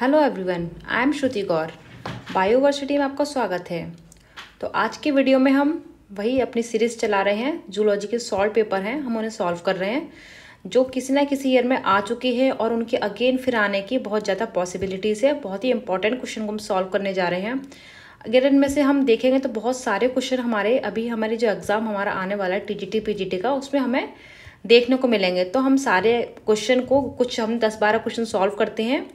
Hello everyone, I am Shruti Gaur. Bioversity में आपका स्वागत है। तो आज के वीडियो में हम वही अपनी सीरीज़ चला रहे हैं। जूलॉजी के सॉल्व पेपर हैं, हम उन्हें सॉल्व कर रहे हैं जो किसी ना किसी ईयर में आ चुकी है और उनके अगेन फिर आने की बहुत ज़्यादा पॉसिबिलिटीज़ है। बहुत ही इंपॉर्टेंट क्वेश्चन को हम सॉल्व करने जा रहे हैं। अगर इनमें से हम देखेंगे तो बहुत सारे क्वेश्चन हमारे जो एग्ज़ाम हमारा आने वाला है टीजीटी पीजीटी का, उसमें हमें देखने को मिलेंगे। तो हम सारे क्वेश्चन को हम 10-12 क्वेश्चन सॉल्व करते हैं,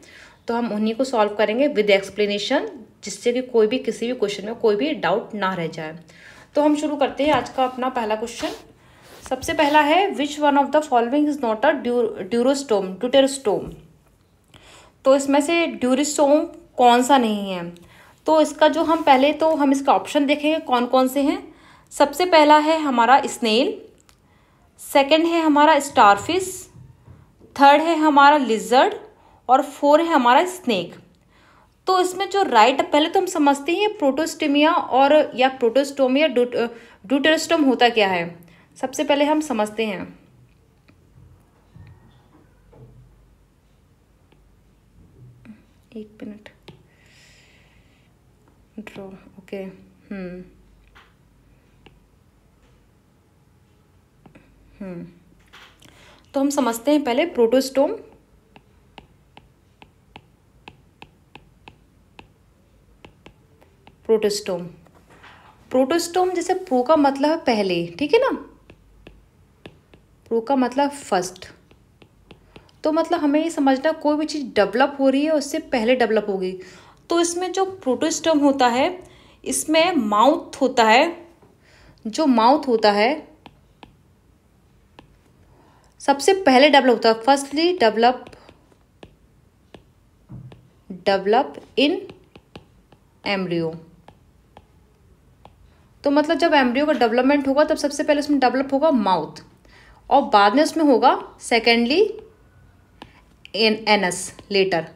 तो हम उन्हीं को सॉल्व करेंगे विद एक्सप्लेनेशन, जिससे कि कोई भी किसी भी क्वेश्चन में कोई भी डाउट ना रह जाए। तो हम शुरू करते हैं आज का अपना पहला क्वेश्चन। सबसे पहला है, विच one of the following is not a deuterostome. तो इसमें से ड्यूरिस्टोम कौन सा नहीं है? तो इसका जो हम इसका ऑप्शन देखेंगे कौन कौन से हैं। सबसे पहला है हमारा स्नेल, सेकंड है हमारा स्टारफिश, थर्ड है हमारा लिजर्ड और 4 है हमारा स्नेक। तो इसमें जो पहले तो हम समझते हैं प्रोटोस्टोमिया और या प्रोटोस्टोम या ड्यूटेरोस्टोम होता क्या है। सबसे पहले हम समझते हैं। एक मिनट ड्रॉ, ओके। तो हम समझते हैं पहले प्रोटोस्टोम। प्रोटोस्टोम जैसे प्रो का मतलब है पहले, ठीक है ना। प्रो का मतलब फर्स्ट। तो मतलब हमें ये समझना कोई भी चीज़ डेवलप हो रही है उससे पहले डेवलप होगी। तो इसमें जो प्रोटोस्टोम होता है, इसमें माउथ होता है। जो माउथ होता है सबसे पहले डेवलप होता है। Firstly develop in embryo. तो मतलब जब एम्ब्रियो का डेवलपमेंट होगा तब सबसे पहले उसमें डेवलप होगा माउथ, और बाद में उसमें होगा सेकेंडली एनस लेटर।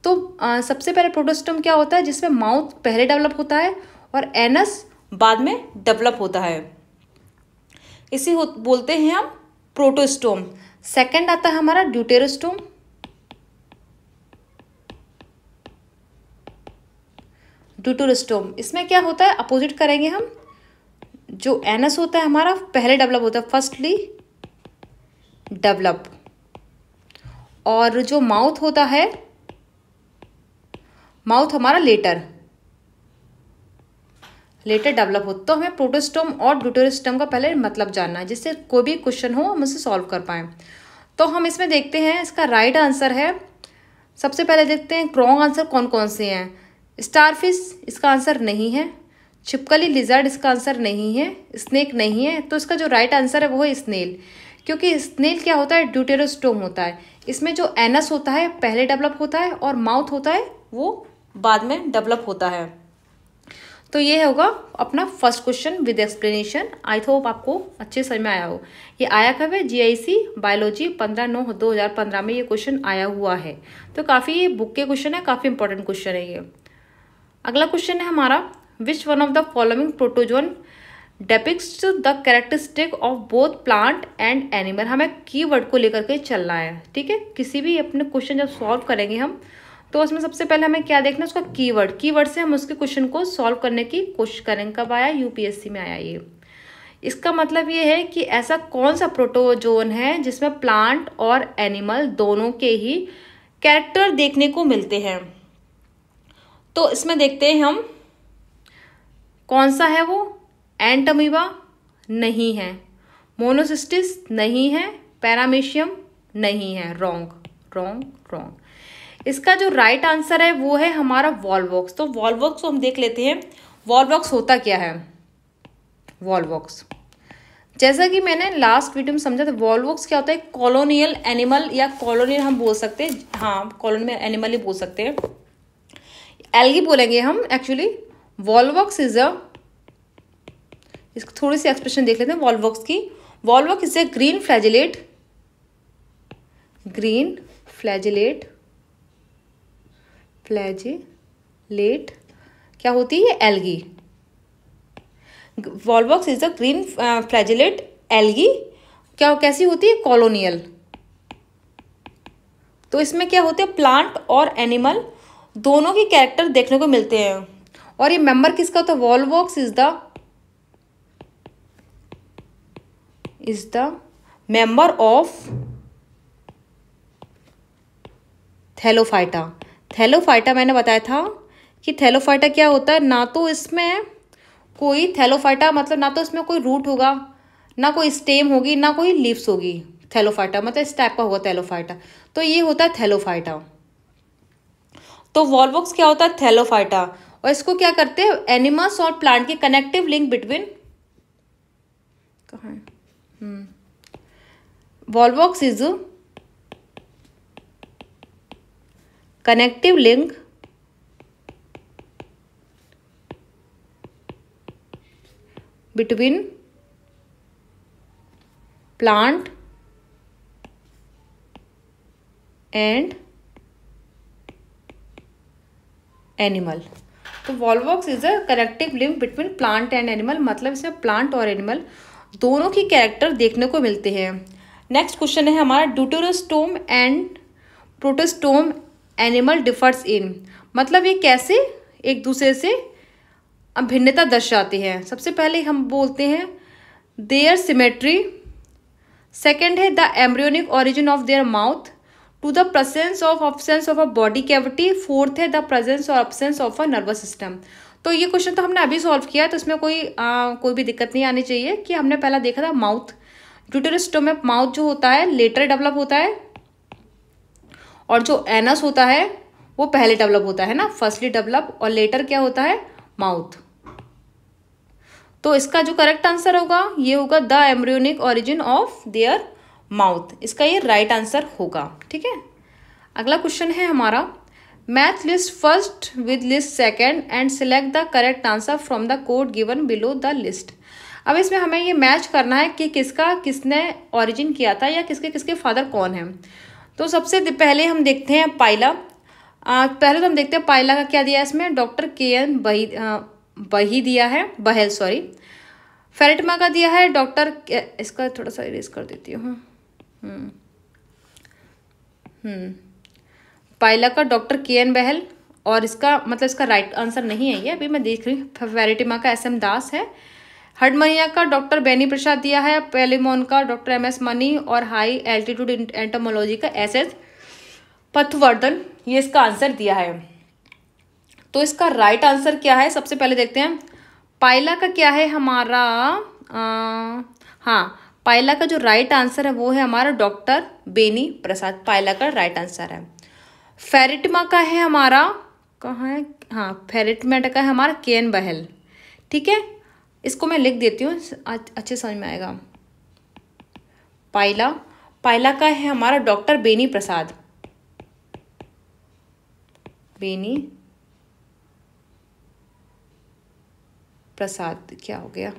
तो सबसे पहले प्रोटोस्टोम क्या होता है, जिसमें माउथ पहले डेवलप होता है और एनस बाद में डेवलप होता है। इसे बोलते हैं हम प्रोटोस्टोम। सेकंड आता है हमारा ड्यूटेरोस्टोम। इसमें क्या होता है, अपोजिट करेंगे हम। जो एनस होता है हमारा पहले डेवलप होता है, फर्स्टली डेवलप, और जो माउथ होता है, माउथ हमारा लेटर डेवलप होता। तो हमें प्रोटोस्टोम और ड्यूटेरोस्टोम का पहले मतलब जानना है, जिससे कोई भी क्वेश्चन हो हम उसे सॉल्व कर पाए। तो हम इसमें देखते हैं, इसका राइट आंसर है। सबसे पहले देखते हैं रॉन्ग आंसर कौन कौन से हैं। स्टारफिश इसका आंसर नहीं है, छिपकली लिजर्ड इसका आंसर नहीं है, स्नेक नहीं है। तो इसका जो राइट आंसर है वो है स्नेल, क्योंकि स्नेल क्या होता है, ड्यूटेरोस्टोम होता है। इसमें जो एनस होता है पहले डेवलप होता है और माउथ होता है वो बाद में डेवलप होता है। तो ये होगा अपना first question with explanation. I hope आपको अच्छे समझ में आया हो। ये आया कब है, GIC बायोलॉजी 15/9/2015 में ये क्वेश्चन आया हुआ है। तो काफ़ी ये बुक के क्वेश्चन है, काफ़ी इंपॉर्टेंट क्वेश्चन है ये। अगला क्वेश्चन है हमारा, which one of the following protozoan depicts the characteristic of both plant and animal. हमें कीवर्ड को लेकर के चलना है, ठीक है। किसी भी अपने क्वेश्चन जब सॉल्व करेंगे हम, तो उसमें सबसे पहले हमें क्या देखना है, उसका कीवर्ड से हम उसके क्वेश्चन को सॉल्व करने की कोशिश करेंगे। कब आया, UPSC में आया ये। इसका मतलब ये है कि ऐसा कौन सा प्रोटोजोन है जिसमें प्लांट और एनिमल दोनों के ही कैरेक्टर देखने को मिलते हैं। तो इसमें देखते हैं हम कौन सा है वो। एंट अमीबा नहीं है, मोनोसिस्टिस नहीं है, पैरामीशियम नहीं है। रॉन्ग। इसका जो राइट आंसर है वो है हमारा वॉलवॉक्स। तो वॉलवॉक्स को हम देख लेते हैं। वॉलवॉक्स होता क्या है। वॉलवॉक्स जैसा कि मैंने लास्ट वीडियो में समझा था, वॉलवॉक्स क्या होता है, कॉलोनियल एनिमल या कॉलोनियल हम बोल सकते हैं। हाँ, कॉलोनियल एनिमल ही बोल सकते हैं, एल्गी बोलेंगे हम एक्चुअली। वॉलवॉक्स इज इसकी थोड़ी सी एक्सप्रेशन देख लेते हैं वॉलवॉक्स की। Volvox is a green flagellate क्या होती है, algae. Volvox is a green flagellate algae. कैसी होती है, कॉलोनियल। तो इसमें क्या होते हैं, प्लांट और एनिमल दोनों के कैरेक्टर देखने को मिलते हैं। और ये मेंबर किसका होता है, Volvox is the member of Thallophyta. Thallophyta मैंने बताया था कि थैलोफाइटा क्या होता है, ना तो इसमें कोई थैलोफाइटा मतलब ना तो इसमें कोई रूट होगा, ना कोई स्टेम होगी, ना कोई लीव्स होगी। थैलोफाइटा मतलब इस टाइप का होगा थैलोफाइटा, तो ये होता है थैलोफाइटा। तो वॉल्वॉक्स क्या होता है, थैलोफाइटा। और इसको क्या करते हैं, एनिमल्स और प्लांट के कनेक्टिव लिंक बिटवीन, कहाँ है, Volvox is connective link between plant and animal. तो Volvox is a connective link between plant and animal, मतलब इसमें प्लांट और एनिमल दोनों की कैरेक्टर देखने को मिलते हैं। नेक्स्ट क्वेश्चन है हमारा, deuterostome and protostome animal differs इन, मतलब ये कैसे एक दूसरे से भिन्नता दर्शाते हैं। सबसे पहले हम बोलते हैं देयर सिमेट्री, सेकेंड है the embryonic origin of their mouth, two the presence of absence of a body cavity, fourth है द प्रेजेंस और absence of a nervous system. तो ये क्वेश्चन तो हमने अभी सॉल्व किया, तो इसमें कोई भी दिक्कत नहीं आनी चाहिए कि हमने पहला देखा था माउथ। ड्यूटेरोस्टोम में माउथ जो होता है लेटर डेवलप होता है, और जो एनस होता है वो पहले डेवलप होता है ना, फर्स्टली डेवलप, और लेटर क्या होता है, माउथ। तो इसका जो करेक्ट आंसर होगा ये होगा the embryonic origin of their mouth, इसका ये राइट आंसर होगा। ठीक है, अगला क्वेश्चन है हमारा, match list first with list second and select the correct answer from the code given below the list. अब इसमें हमें ये मैच करना है कि किसने ओरिजिन किया था, या किसके फादर कौन है। तो सबसे पहले हम देखते हैं पाइला। पहले तो हम देखते हैं पाइला का क्या दिया है इसमें, डॉक्टर के.एन. बही दिया है, बहेल सॉरी। फेरेटिमा का दिया है डॉक्टर, इसका थोड़ा सा इरेज कर देती हूँ, पाइला का डॉक्टर के.एन. बहेल, और इसका मतलब इसका राइट आंसर नहीं है ये, अभी मैं देख रही हूँ। फेरेटिमा का एस.एम. दास है। हर्डमनिया का डॉक्टर बेनी प्रसाद दिया है। पेलिमोन का डॉक्टर एम.एस. मनी, और हाई एल्टीट्यूड एंटोमोलॉजी का एस.एस. पथवर्धन, ये इसका आंसर दिया है। तो इसका राइट आंसर क्या है, सबसे पहले देखते हैं पाइला का क्या है हमारा। हाँ, पाइला का जो राइट आंसर है वो है हमारा डॉक्टर बेनी प्रसाद, पाइला का राइट आंसर है। फेरेटिमा का है हमारा, कहाँ है, हाँ फेरेटिमा का है हमारा के.एन. बहेल। ठीक है, इसको मैं लिख देती हूँ, अच्छे समझ में आएगा। पाइला का है हमारा डॉक्टर बेनी प्रसाद, बेनी प्रसाद, क्या हो गया,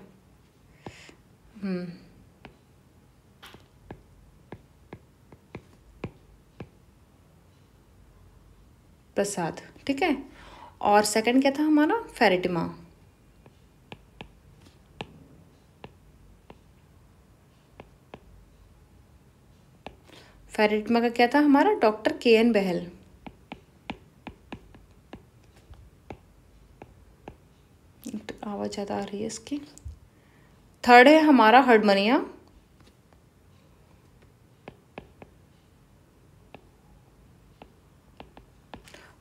प्रसाद। ठीक है, और सेकंड क्या था हमारा, फेरेटिमा। फेरेटिमा का क्या था हमारा, डॉक्टर के.एन. बहेल। आवाज ज़्यादा आ रही है इसकी। थर्ड है हमारा हर्डमनिया,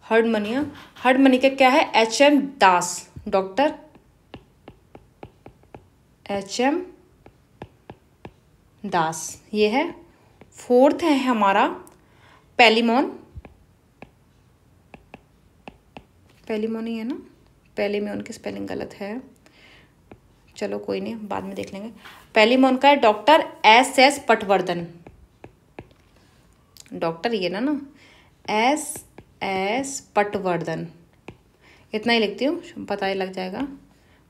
हर्डमनी का क्या है, एच.एम. दास, डॉक्टर एच.एम. दास, ये है। फोर्थ है हमारा पेलिमोन ही है ना, पेलिमोन की स्पेलिंग गलत है, चलो कोई नहीं, बाद में देख लेंगे। पेलिमोन का है डॉक्टर एस.एस. पटवर्धन, डॉक्टर ये ना एस.एस. पटवर्धन, इतना ही लिखती हूँ, पता ही लग जाएगा।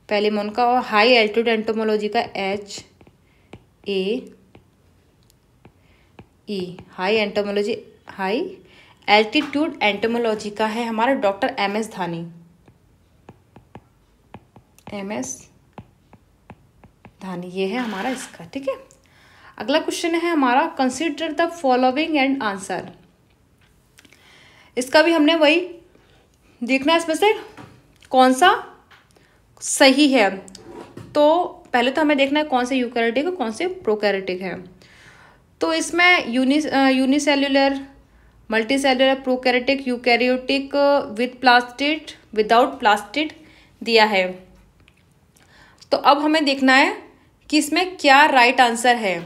पेलिमोन का, और हाई एल्टीट्यूड एंटोमोलॉजी का H.A.E. हाई एल्टीट्यूड एंटोमोलॉजी का है हमारा डॉक्टर एम.एस. धानी, ये है हमारा इसका। ठीक है, अगला क्वेश्चन है हमारा, consider the following and answer. इसका भी हमने वही देखना है इसमें से कौन सा सही है। तो पहले तो हमें देखना है कौन से यूकैरियोटिक और कौन से प्रोकैरियोटिक है। तो इसमें unicellular, multicellular, prokaryotic, eukaryotic, with plastid, without plastid दिया है। तो अब हमें देखना है कि इसमें क्या राइट आंसर है।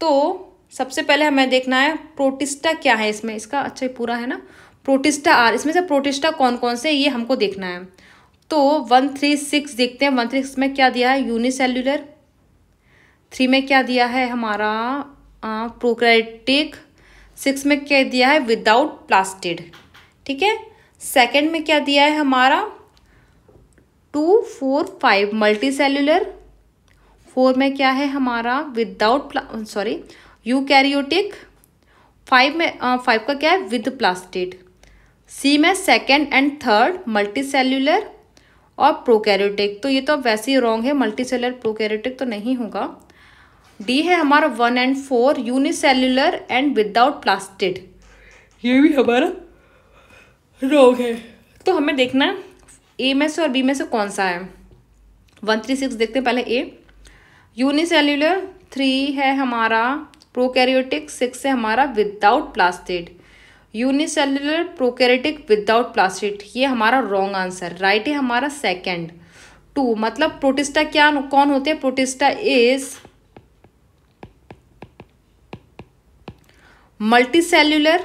तो सबसे पहले हमें देखना है प्रोटिस्टा क्या है इसमें, इसका अच्छा पूरा है ना, प्रोटिस्टा आर, इसमें से प्रोटिस्टा कौन कौन से ये हमको देखना है। तो 136 देखते हैं, 136 में क्या दिया है, यूनिसेल्युलर, 3 में क्या दिया है हमारा प्रोकैरियोटिक, 6 में क्या दिया है विदाउट प्लास्टिड, ठीक है। सेकंड में क्या दिया है हमारा 2, 4, 5 मल्टीसेल्युलर, 4 में क्या है हमारा विदाउट यूकैरियोटिक, 5 का क्या है विद प्लास्टिड, सी में सेकंड एंड थर्ड मल्टीसेल्युलर और प्रोकैरियोटिक। तो ये तो वैसे ही रॉन्ग है, मल्टीसेल्युलर प्रोकैरियोटिक तो नहीं होगा। डी है हमारा 1 and 4 unicellular and without plastid, ये भी हमारा रॉन्ग है। तो हमें देखना है ए में से और बी में से कौन सा है। 136 देखते हैं पहले ए, यूनिसेल्युलर, 3 है हमारा प्रोकैरियोटिक, 6 है हमारा without plastid, unicellular prokaryotic without plastid, ये हमारा रॉन्ग आंसर। राइट है हमारा सेकंड 2, मतलब प्रोटिस्टा क्या कौन होते हैं, प्रोटिस्टा इज मल्टीसेल्युलर,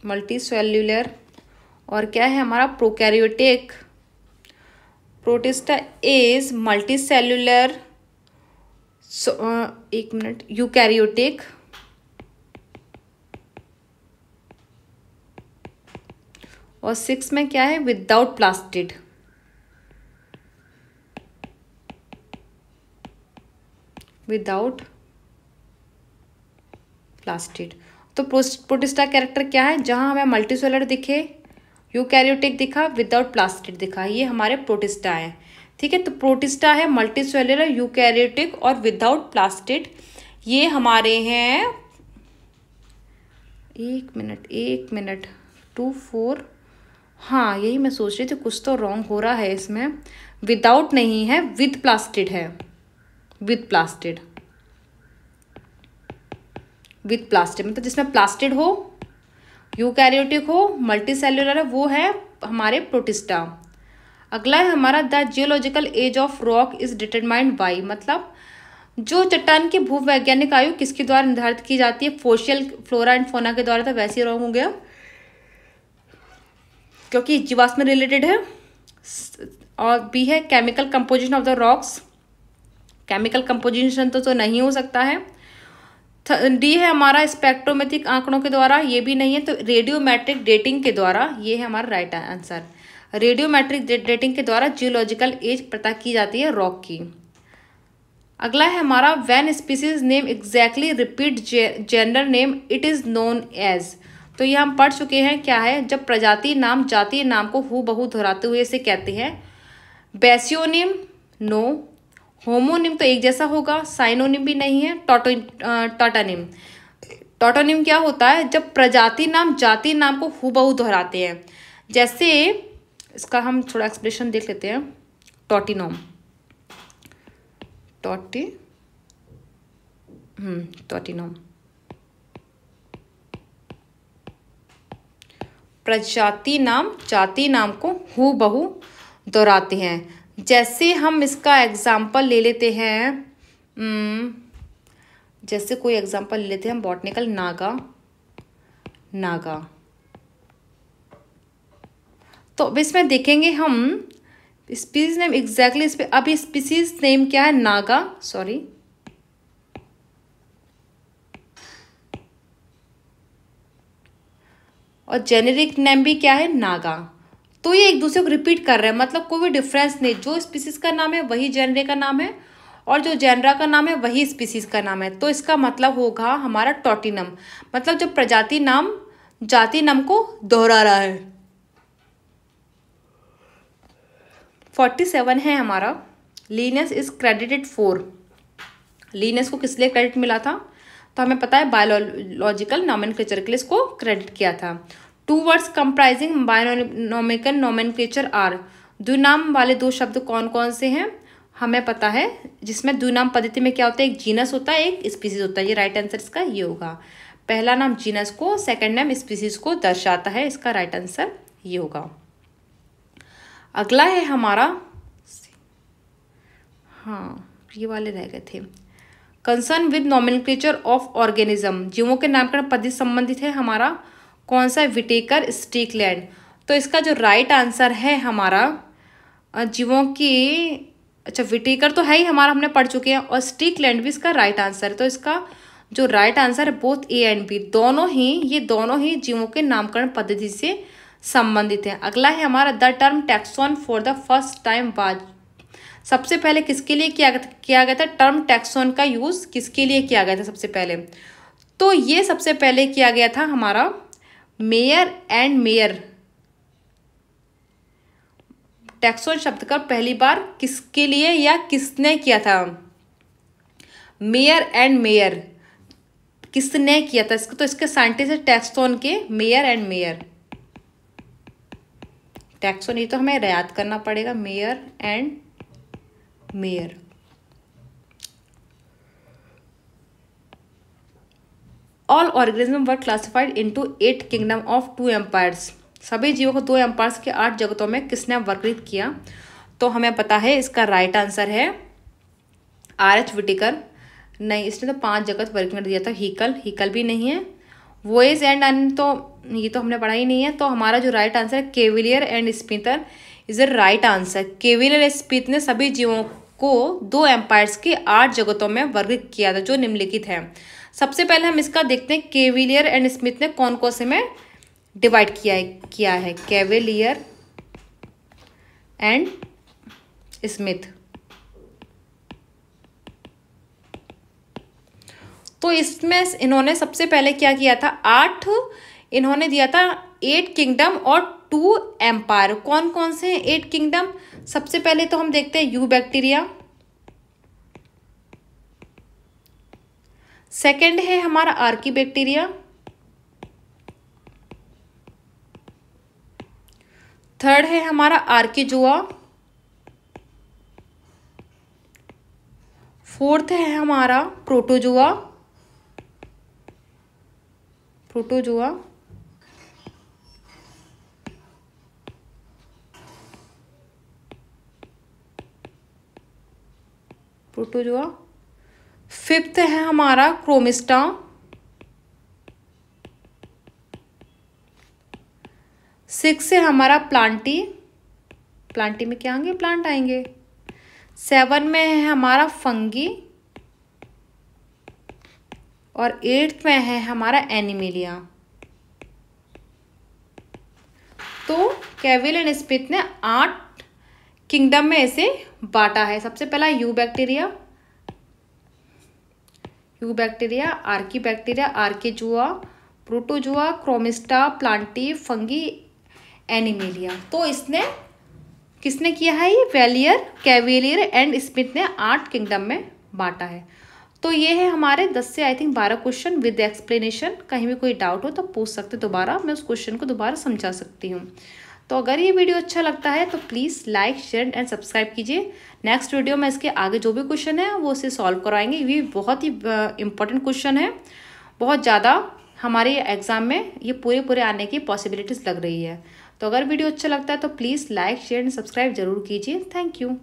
मल्टीसेल्युलर और क्या है हमारा प्रोकैरियोटिक। प्रोटिस्टा इज मल्टीसेल्युलर, एक मिनट, यूकैरियोटिक और 6 में क्या है विदाउट प्लास्टिड। Without plastid. तो प्रोटिस्टा कैरेक्टर क्या है, जहां हमें मल्टीसेल्युलर दिखे, यूकैरियोटिक दिखा, विदाउट प्लास्टिड दिखा, ये हमारे प्रोटिस्टा है, ठीक है। तो प्रोटिस्टा है मल्टीसेल्युलर, यूकैरियोटिक और विदाउट प्लास्टिड, ये हमारे हैं, एक मिनट 2, 4, हाँ यही मैं सोच रही थी, कुछ तो रॉन्ग हो रहा है इसमें, विदाउट नहीं है विद प्लास्टिड है, विद प्लास्टिड, विद प्लास्टिड मतलब जिसमें प्लास्टिड हो, यूकैरियोटिक हो, मल्टीसेल्युलर है, वो है हमारे प्रोटिस्टा। अगला है हमारा the geological age of rock is determined by, मतलब जो चट्टान की भूवैज्ञानिक आयु किसके द्वारा निर्धारित की जाती है, फोशियल फ्लोरा एंड फोना के द्वारा, तो वैसे ही रॉन्ग हो गया क्योंकि जीवाश्म में रिलेटेड है। और बी है chemical composition of the rocks, chemical composition तो नहीं हो सकता है। डी है हमारा स्पेक्ट्रोमेट्रिक आंकड़ों के द्वारा, ये भी नहीं है। तो रेडियोमेट्रिक डेटिंग के द्वारा, ये है हमारा राइट आंसर। रेडियोमेट्रिक डेटिंग के द्वारा जियोलॉजिकल एज पता की जाती है रॉक की। अगला है हमारा when species name exactly repeat gender name it is known as. तो ये हम पढ़ चुके हैं, क्या है, जब प्रजाति नाम जातीय नाम को हूबहू दोहराते हुए इसे कहते हैं। बेसियोनिम नो, होमोनिम तो एक जैसा होगा, साइनोनिम भी नहीं है। टॉटोनिम, टॉटोनिम क्या होता है, जब प्रजाति नाम जातीय नाम को हूबहू दोहराते हैं। जैसे इसका हम थोड़ा एक्सप्लेनेशन देख लेते हैं। टॉटिनोम, टॉटिनोम प्रजाति नाम जाति नाम को हूबहू दोहराते हैं। जैसे हम इसका एग्जाम्पल ले लेते हैं, जैसे कोई एग्जाम्पल ले लेते हैं हम बॉटनिकल, नागा। तो अब इसमें देखेंगे हम स्पीसीज नेम एग्जैक्टली, इस पे अभी स्पीसीज नेम क्या है, नागा, सॉरी, और जेनेरिक नेम भी क्या है, नागा। तो ये एक दूसरे को रिपीट कर रहे हैं, मतलब कोई भी डिफरेंस नहीं, जो स्पीसीज का नाम है वही जेनरे का नाम है और जो जेनरा का नाम है वही स्पीसीज का नाम है। तो इसका मतलब होगा हमारा टॉटिनम, मतलब जब प्रजाति नाम जाति नाम को दोहरा रहा है। 47 है हमारा, Linnaeus is credited for, Linnaeus को किस लिए क्रेडिट मिला था, तो हमें पता है बायोलॉजिकल नॉमेनक्लेचर के लिए इसको क्रेडिट किया था। 2 वर्ड्स कंप्राइजिंग बायोनॉमिकल नॉमेनक्लेचर आर, द्विनाम वाले 2 शब्द कौन कौन से हैं, हमें पता है, जिसमें द्विनाम पद्धति में क्या होता है, एक जीनस होता है, एक स्पीसीज होता है। ये राइट आंसर इसका ये होगा। पहला नाम जीनस को, सेकंड नाम स्पीसीज को दर्शाता है, इसका राइट आंसर ये होगा। अगला है हमारा, हाँ ये वाले रह गए थे, concern with nomenclature of organism, जीवों के नामकरण पद्धति संबंधित है हमारा कौन सा, विटेकर स्टिकलैंड। तो इसका जो राइट आंसर है हमारा जीवों की, अच्छा विटेकर तो है ही हमारा, हमने पढ़ चुके हैं, और स्टिकलैंड भी इसका राइट आंसर है। तो इसका जो राइट आंसर है बोथ ए एंड बी, दोनों ही जीवों के नामकरण पद्धति से संबंधित है। अगला है हमारा the term taxon for the first time was, सबसे पहले किसके लिए किया गया था, टर्म टैक्सॉन का यूज किसके लिए किया गया था सबसे पहले, तो ये सबसे पहले किया गया था हमारा मेयर एंड मेयर। टैक्सॉन शब्द का पहली बार किसके लिए या किसने किया था, मेयर एंड मेयर, किसने किया था इसको, तो इसके साइंटिस्ट है टैक्सॉन के मेयर एंड मेयर। टैक्सॉन ये तो हमें याद करना पड़ेगा, Mayr and Mayr. All organism were classified into 8 kingdom of 2 empires, सभी जीवों को 2 एम्पायर्स के 8 जगतों में किसने वर्गीकृत किया, तो हमें पता है इसका राइट आंसर है आर.एच. विटेकर। नहीं, इसने तो 5 जगत वर्गीकरण दिया था। हीकल भी नहीं है। वॉइस एंड अन तो ये तो हमने पढ़ा ही नहीं है। तो हमारा जो राइट आंसर है Cavalier and Smith is the right answer. Cavalier Smith ने सभी जीवों को 2 एम्पायर्स के 8 जगतों में वर्गीकृत किया था जो निम्नलिखित है। सबसे पहले हम इसका देखते हैं केविलियर एंड स्मिथ ने कौन कौन से में डिवाइड किया है। केविलियर एंड स्मिथ, तो इसमें इन्होंने सबसे पहले क्या किया था, 8 इन्होंने दिया था 8 किंगडम और 2 एम्पायर। कौन कौन से हैं 8 किंगडम, सबसे पहले तो हम देखते हैं यू बैक्टीरिया, सेकंड है हमारा आर्की बैक्टीरिया, थर्ड है हमारा आर्कीजोआ, फोर्थ है हमारा प्रोटोजोआ, फिफ्थ है हमारा क्रोमिस्टा, सिक्स है हमारा प्लांटी में क्या आएंगे, प्लांट आएंगे। 7 में है हमारा फंगी और 8th में है हमारा एनिमेलिया। तो केविल एंड स्मिथ ने 8 किंगडम में ऐसे बांटा है। सबसे पहला Eubacteria, Archaebacteria, Archezoa, Protozoa, Chromista, Plantae, Fungi, Animalia. तो इसने किसने किया है, ये केविलियर एंड स्मिथ ने 8 किंगडम में बांटा है। तो ये है हमारे 10 से I think 12 question with explanation. कहीं भी कोई डाउट हो तो पूछ सकते दोबारा, मैं उस क्वेश्चन को दोबारा समझा सकती हूँ। तो अगर ये वीडियो अच्छा लगता है तो please like, share and subscribe कीजिए। नेक्स्ट वीडियो में इसके आगे जो भी क्वेश्चन है वो उसे सॉल्व करवाएंगे। ये बहुत ही इंपॉर्टेंट क्वेश्चन है, बहुत ज़्यादा हमारे एग्जाम में ये पूरे आने की पॉसिबिलिटीज़ लग रही है। तो अगर वीडियो अच्छा लगता है तो please like, share and subscribe जरूर कीजिए। Thank you.